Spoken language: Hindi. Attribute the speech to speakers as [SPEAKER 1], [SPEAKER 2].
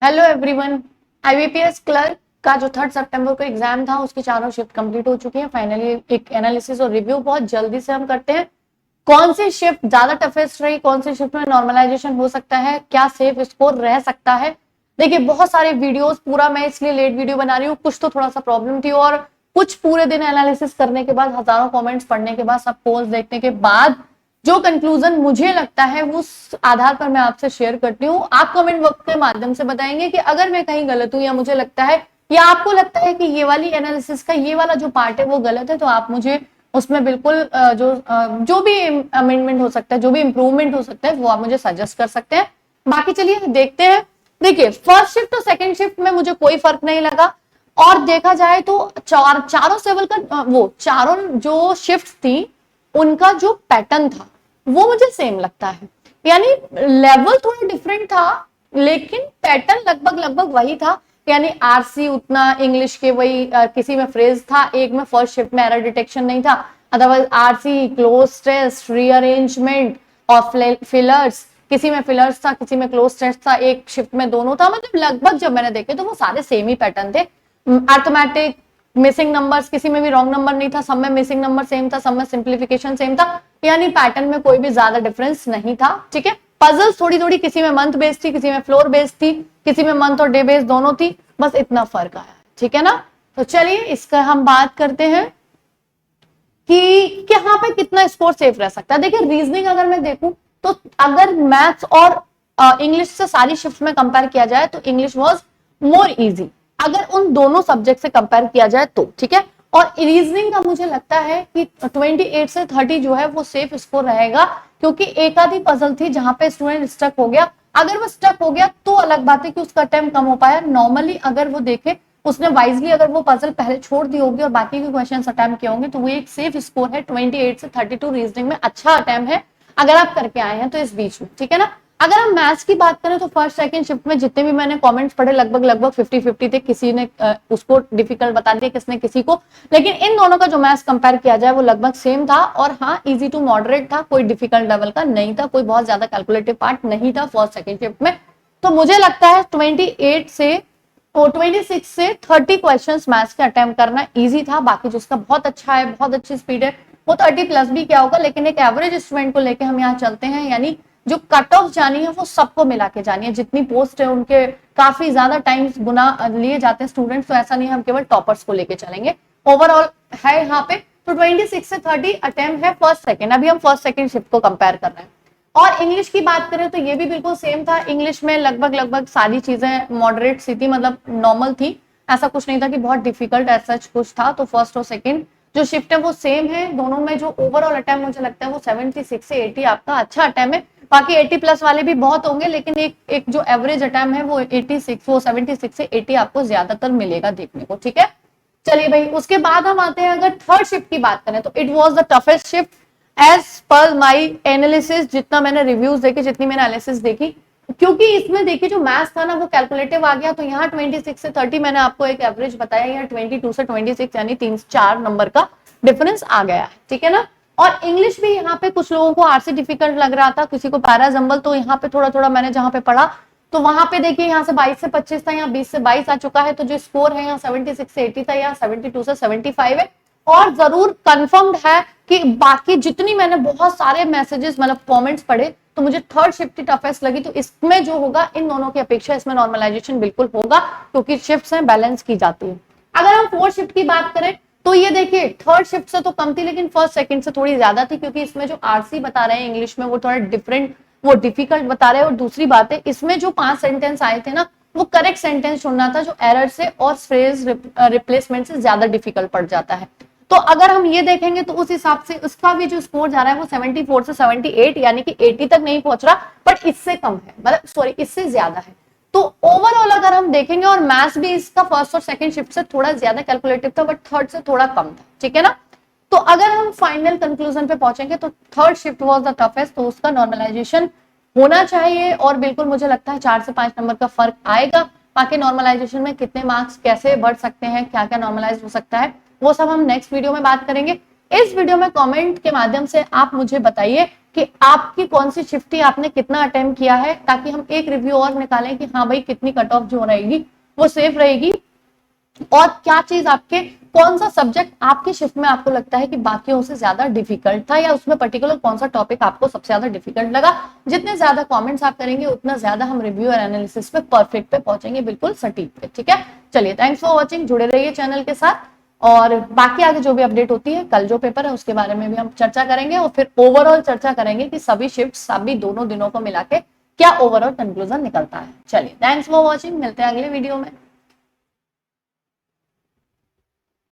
[SPEAKER 1] Hello everyone. आईबीपीएस क्लर्क का जो 3 सितंबर को एग्जाम था उसकी चारों शिफ्ट कंप्लीट हो चुकी है। फाइनली एक एनालिसिस और रिव्यू बहुत जल्दी से हम करते हैं। कौन सी शिफ्ट ज्यादा टफेस्ट रही, कौन सी शिफ्ट में नॉर्मलाइजेशन हो सकता है, क्या सेफ स्कोर रह सकता है। देखिए बहुत सारे वीडियोस, पूरा मैं इसलिए लेट वीडियो बना रही हूँ, कुछ तो थोड़ा सा प्रॉब्लम थी और कुछ पूरे दिन एनालिसिस करने के बाद, हजारों कॉमेंट्स पढ़ने के बाद, सब पोल्स देखने के बाद जो कंक्लूजन मुझे लगता है उस आधार पर मैं आपसे शेयर करती हूँ। आप कमेंट बॉक्स के माध्यम से बताएंगे कि अगर मैं कहीं गलत हूं या मुझे लगता है या आपको लगता है कि ये वाली एनालिसिस का ये वाला जो पार्ट है वो गलत है, तो आप मुझे उसमें बिल्कुल जो भी अमेंडमेंट हो सकता है, जो भी इंप्रूवमेंट हो सकता है वो आप मुझे सजेस्ट कर सकते हैं। बाकी चलिए देखते हैं। देखिए फर्स्ट शिफ्ट और सेकंड शिफ्ट में मुझे कोई फर्क नहीं लगा और देखा जाए तो चारों सेवल का वो चारों जो शिफ्ट थी उनका जो पैटर्न था वो मुझे सेम लगता है। यानी लेवल थोड़ा डिफरेंट था लेकिन पैटर्न लगभग लगभग वही था। यानी आरसी उतना इंग्लिश के वही किसी में फ्रेज था, एक में फर्स्ट शिफ्ट में एरर डिटेक्शन नहीं था। Otherwise R C cloze test rearrangement और फिलर्स, किसी में फिलर्स था किसी में क्लोज टेस्ट था, एक शिफ्ट में दोनों था। मतलब लगभग जब मैंने देखे तो वो सारे सेम ही पैटर्न थे। अर्थमेटिक मिसिंग नंबर्स, किसी में भी रॉन्ग नंबर नहीं था, सब में मिसिंग नंबर सेम था, सब में सिंप्लीफिकेशन सेम था। यानी पैटर्न में कोई भी ज्यादा डिफरेंस नहीं था। ठीक है, पजल्स थोड़ी थोड़ी, किसी में मंथ बेस्ड थी, किसी में फ्लोर बेस्ड थी, किसी में मंथ और डे बेस्ड दोनों थी, बस इतना फर्क आया। ठीक है ना। तो चलिए इसका हम बात करते हैं कि यहाँ पे कितना स्कोर सेफ रह सकता है। देखिए रीजनिंग अगर मैं देखूं तो अगर मैथ्स और इंग्लिश से सारी शिफ्ट में कंपेयर किया जाए तो इंग्लिश वाज मोर इजी, अगर उन दोनों सब्जेक्ट से कंपेयर किया जाए तो। ठीक है, और रीजनिंग का मुझे लगता है कि 28 से 30 जो है वो सेफ स्कोर रहेगा, क्योंकि एक आधी पजल थी जहां पे स्टूडेंट स्टक हो गया। अगर वो स्टक हो गया तो अलग बात है कि उसका टाइम कम हो पाया। नॉर्मली अगर वो देखे, उसने वाइजली अगर वो पजल पहले छोड़ दी होगी और बाकी के क्वेश्चन अटेम्प्ट किए होंगे तो वो एक सेफ स्कोर है। 28 से 32 रीजनिंग में अच्छा अटेम्प्ट है अगर आप करके आए हैं तो इस बीच में। ठीक है ना। अगर हम मैथ्स की बात करें तो फर्स्ट सेकंड शिफ्ट में जितने भी मैंने कमेंट्स पढ़े लगभग लगभग 50-50 थे। किसी ने उसको डिफिकल्ट बता दिया, किसने किसी को, लेकिन इन दोनों का जो मैथ्स कंपेयर किया जाए वो लगभग सेम था। और हाँ, इजी टू मॉडरेट था, कोई डिफिकल्ट लेवल का नहीं था, कोई बहुत ज्यादा कैलकुलेटिव पार्ट नहीं था फर्स्ट सेकंड शिफ्ट में। तो मुझे लगता है 26 से 30 क्वेश्चंस मैथ्स के अटेम्प्ट करना इजी था। बाकी जिसका बहुत अच्छा है, बहुत अच्छी स्पीड है, वो 30 प्लस भी क्या होगा। लेकिन एक एवरेज स्टूडेंट को लेके हम यहाँ चलते हैं, यानी जो कट ऑफ जानी है वो सबको मिला के जानी है। जितनी पोस्ट है उनके काफी ज्यादा टाइम्स गुना लिए जाते हैं स्टूडेंट्स, तो ऐसा नहीं हम केवल टॉपर्स को लेके चलेंगे। ओवरऑल है यहाँ पे तो 26 से 30 अटेम्प्ट है फर्स्ट सेकंड। अभी हम फर्स्ट सेकंड शिफ्ट को कंपेयर कर रहे हैं। और इंग्लिश की बात करें तो ये भी बिल्कुल सेम था। इंग्लिश में लगभग लगभग सारी चीजें मॉडरेट सी थी, मतलब नॉर्मल थी। ऐसा कुछ नहीं था कि बहुत डिफिकल्ट ऐसा कुछ था। तो फर्स्ट और सेकंड जो शिफ्ट है वो सेम है। दोनों में जो ओवरऑल अटेम्प्ट मुझे लगता है वो 76 से 80 आपका अच्छा अटेम्प्ट है। बाकी 80 प्लस वाले भी बहुत होंगे, लेकिन एक जो एवरेज अटेम्प्ट है वो 86, वो 76 से 80 आपको ज्यादातर मिलेगा देखने को। ठीक है, चलिए भाई उसके बाद हम आते हैं अगर थर्ड शिफ्ट की बात करें तो it was the toughest shift as per my analysis. जितना मैंने रिव्यूज देखे, जितनी मैंने एनालिसिस देखी, क्योंकि इसमें देखिए जो मैथ्स था ना वो कैलकुलेटिव आ गया। तो यहाँ 26 से 30 मैंने आपको एक एवरेज बताया, यहाँ 22 से 26 यानी 3-4 नंबर का डिफरेंस आ गया है। ठीक है ना। और इंग्लिश भी यहाँ पे कुछ लोगों को आरसी डिफिकल्ट लग रहा था, किसी को पैराजंबल, तो यहाँ पे थोड़ा थोड़ा मैंने जहाँ पे पढ़ा तो वहां पे देखिए यहाँ से 22 से 25 था, यहाँ 20 से 22 आ चुका है। तो जो स्कोर है यहाँ 76 से 80 था, यहाँ 72 से 75 है। और जरूर कंफर्म्ड है कि बाकी जितनी मैंने बहुत सारे मैसेजेस मतलब कमेंट्स पढ़े तो मुझे थर्ड शिफ्ट ही टफेस्ट लगी। तो इसमें जो होगा इन दोनों की अपेक्षा इसमें नॉर्मलाइजेशन बिल्कुल होगा, क्योंकि शिफ्ट्स हैं, बैलेंस की जाती है। अगर हम फोर्थ शिफ्ट की बात करें तो ये देखिए थर्ड शिफ्ट से तो कम थी लेकिन फर्स्ट सेकंड से थोड़ी ज्यादा थी, क्योंकि इसमें जो आरसी बता रहे हैं इंग्लिश में वो थोड़ा डिफरेंट, वो डिफिकल्ट बता रहे हैं। और दूसरी बात है इसमें जो 5 सेंटेंस आए थे ना वो करेक्ट सेंटेंस चुनना था, जो एरर से और फ्रेज रिप्लेसमेंट से ज्यादा डिफिकल्ट पड़ जाता है। तो अगर हम ये देखेंगे तो उस हिसाब से उसका भी जो स्कोर जा रहा है वो 74 से 78, यानी कि 80 तक नहीं पहुंच रहा, बट इससे कम है, मतलब सॉरी इससे ज्यादा है। तो ओवरऑल अगर हम देखेंगे, और मैथ्स भी इसका फर्स्ट और सेकंड शिफ्ट से थोड़ा ज्यादा कैलकुलेटिव था बट थर्ड से थोड़ा कम था। ठीक है ना। तो अगर हम फाइनल कंक्लूजन पे पहुंचेंगे तो third shift was the toughest, तो उसका नॉर्मलाइजेशन होना चाहिए और बिल्कुल मुझे लगता है 4 से 5 नंबर का फर्क आएगा। बाकी नॉर्मलाइजेशन में कितने मार्क्स कैसे बढ़ सकते हैं, क्या क्या नॉर्मलाइज हो सकता है, वो सब हम नेक्स्ट वीडियो में बात करेंगे। इस वीडियो में कमेंट के माध्यम से आप मुझे बताइए कि आपकी कौन सी शिफ्ट थी, आपने कितना अटेम्प्ट किया है, ताकि हम एक रिव्यू और निकालें कि हाँ भाई कितनी कट ऑफ जो रहेगी वो सेफ रहेगी, और क्या चीज आपके, कौन सा सब्जेक्ट आपकी शिफ्ट में आपको लगता है कि बाकियों से ज्यादा डिफिकल्ट था, या उसमें पर्टिकुलर कौन सा टॉपिक आपको सबसे ज्यादा डिफिकल्ट लगा। जितने ज्यादा कमेंट्स आप करेंगे उतना ज्यादा हम रिव्यू और एनालिसिस पे परफेक्ट पे पहुंचेंगे, बिल्कुल सटीक पे। ठीक है, चलिए थैंक्स फॉर वॉचिंग, जुड़े रहिए चैनल के साथ, और बाकी आगे जो भी अपडेट होती है, कल जो पेपर है उसके बारे में भी हम चर्चा करेंगे, और फिर ओवरऑल चर्चा करेंगे कि सभी शिफ्ट्स सभी दोनों दिनों को मिला के क्या ओवरऑल कंक्लूजन निकलता है। चलिए थैंक्स फॉर वॉचिंग, मिलते हैं अगले वीडियो में।